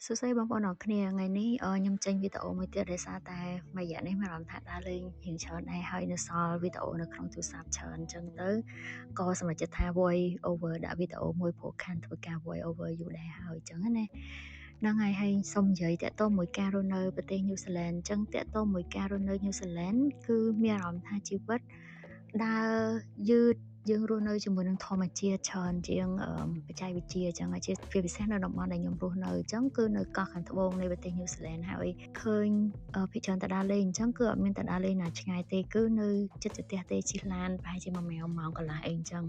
សួស្តីបងប្អូនអរគ្នាថ្ងៃនេះខ្ញុំចេញវីដេអូមួយទៀតដោយសារតែមួយរយៈនេះមានអារម្មណ៍ថាដើរលេងរៀងច្រើនដែរហើយនៅសល់វីដេអូនៅក្នុងទូរស័ព្ទច្រើនអញ្ចឹងទៅក៏សម្រេចចិត្តថា voice over ដាក់វីដេអូមួយព្រោះខានធ្វើការ voice over យូរដែរហើយអញ្ចឹងណាហ្នឹងហើយសូមនិយាយតាក់ទងមួយការរស់នៅប្រទេសញូហ្សេឡង់អញ្ចឹងតាក់ទងមួយការរស់នៅញូហ្សេឡង់គឺមានអារម្មណ៍ថាជីវិតដើរយឺតយើងរស់នៅជាមួយនឹងធម្មជាតិច្រើនជាងបច្ចេកវិទ្យាអញ្ចឹងហើយជាពិសេសនៅតំបន់ដែលខ្ញុំរស់នៅអញ្ចឹងគឺនៅកោះខាងត្បូងនៃប្រទេសញូហ្សេឡង់ហើយឃើញភាគច្រើនតាដើរលេងអញ្ចឹងគឺអត់មានតាដើរលេងណាឆ្ងាយទេគឺនៅចិត្តផ្ទះទេជិះឡានប្រហែលជា1ម៉ោងកន្លះអីអញ្ចឹង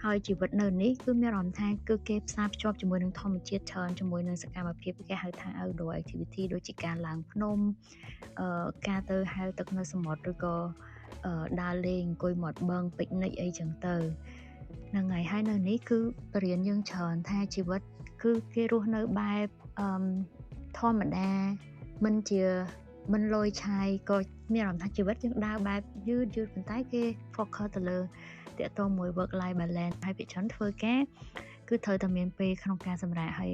ហើយជីវិតនៅនេះគឺមានអារម្មណ៍ថាគឺគេផ្សារភ្ជាប់ជាមួយនឹងធម្មជាតិច្រើនជាមួយនឹងសកម្មភាពគេហៅថា outdoor activity ដូចជាការឡើងភ្នំការទៅហែលទឹកនៅសមុទ្រឬក៏ដើរលេងអង្គុយមាត់បឹងពិកនិចអីចឹងទៅហ្នឹងហើយនៅនេះគឺបរៀនយើងច្រើនថាជីវិតគឺគេរស់នៅបែបធម្មតាមិនលយឆាយក៏មានអារម្មណ៍ថាជីវិតយើងដើរបែបយឺតប៉ុន្តែគេ focus ទៅលើតាក់ទងមួយ work life balance ហើយភាគច្រើនធ្វើការគឺត្រូវតែមានពេលក្នុងការសម្រាកហើយ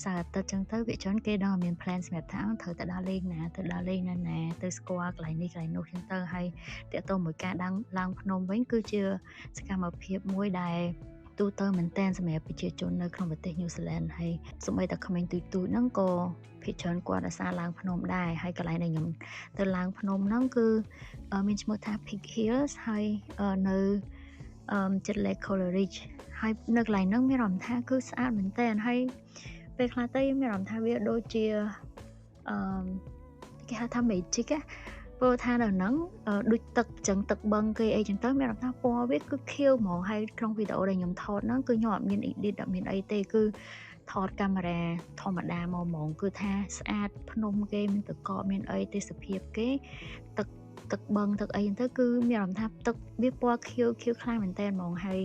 សៅរ៍អាទិត្យចឹងទៅភាគច្រើនគេដល់មាន plan សម្រាប់ថាត្រូវតែដើរលេងណាទៅស្គាល់កន្លែងនេះកន្លែងនោះចឹងទៅហើយតាក់ទងមួយការឡើងភ្នំវិញគឺជាសកម្មភាពមួយដែលទូទៅមែនតើសម្រាប់ប្រជាជននៅក្នុងប្រទេសញូហ្សេឡង់ហើយសូម្បីតែក្មេងទូចហ្នឹងក៏ភាគច្រើនគាត់អាសាឡើងភ្នំដែរហើយកន្លែងដែលខ្ញុំទៅឡើងភ្នំហ្នឹងគឺមានឈ្មោះថា Peak Hills ហើយនៅចិត្ត Lake Coleridge ហើយនៅកន្លែងហ្នឹងមានអារម្មណ៍ថាគឺស្អាតមែនតើហើយពេលខ្លះទៅមានអារម្មណ៍ថាវាដូចជាគេហៅថា magic ព្រោះថានៅហ្នឹងដូចទឹកចឹងទឹកបឹងគេអីចឹងទៅមានអារម្មណ៍ថាពណ៌វាគឺខៀវហ្មងហើយក្នុងវីដេអូដែលខ្ញុំថតហ្នឹងគឺខ្ញុំអត់មាន edit អត់មានអីទេគឺថតកាមេរ៉ាធម្មតាមកហ្មងគឺថាស្អាតភ្នំគេមានទឹកកកមានអីទេសភាពគេទឹកបឹងទឹកអីហ្នឹងទៅគឺមានអារម្មណ៍ថាទឹកវាពណ៌ខៀវខ្លាំងមែនតើហ្មងហើយ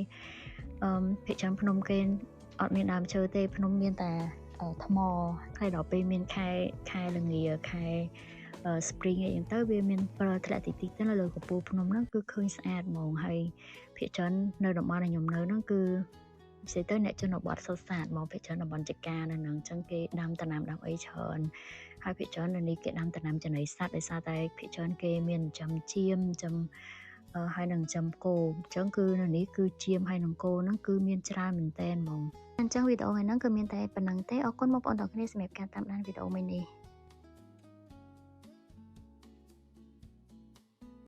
ភាគច្រើនភ្នំគេអត់មានដើមឈើទេភ្នំមានតែថ្មហើយដល់ពេលមានខែល្ងាខែspring អីហ្នឹងទៅវាមានព្រិលធ្លាក់តិចទៅលើកំពូលភ្នំហ្នឹងគឺឃើញស្អាតហ្មងហើយភាគច្រើននៅតំបន់ដែលខ្ញុំនៅហ្នឹងគឺពិសេសទៅអ្នកជនបទសុទ្ធសាធហ្មងភាគច្រើនតំបន់ចកានៅហ្នឹងអញ្ចឹងគេដាំដំណាំដាំអីច្រើនហើយភាគច្រើននៅនេះគេដាំដំណាំចំណីសត្វដោយសារតែភាគច្រើនគេមានចិញ្ចឹមចៀមចិញ្ចឹមហើយនឹងចិញ្ចឹមគោអញ្ចឹងគឺនៅនេះគឺចៀមហើយនឹងគោហ្នឹងគឺមានច្រើនមែនតើហ្មងអញ្ចឹងវីដេអូហ្នឹងគឺមានតែប៉ុណ្្នឹងទេអរគុណបងប្អូនទាំងគ្នាសម្រាប់ការតាមដានវីដេអូមួយនេះ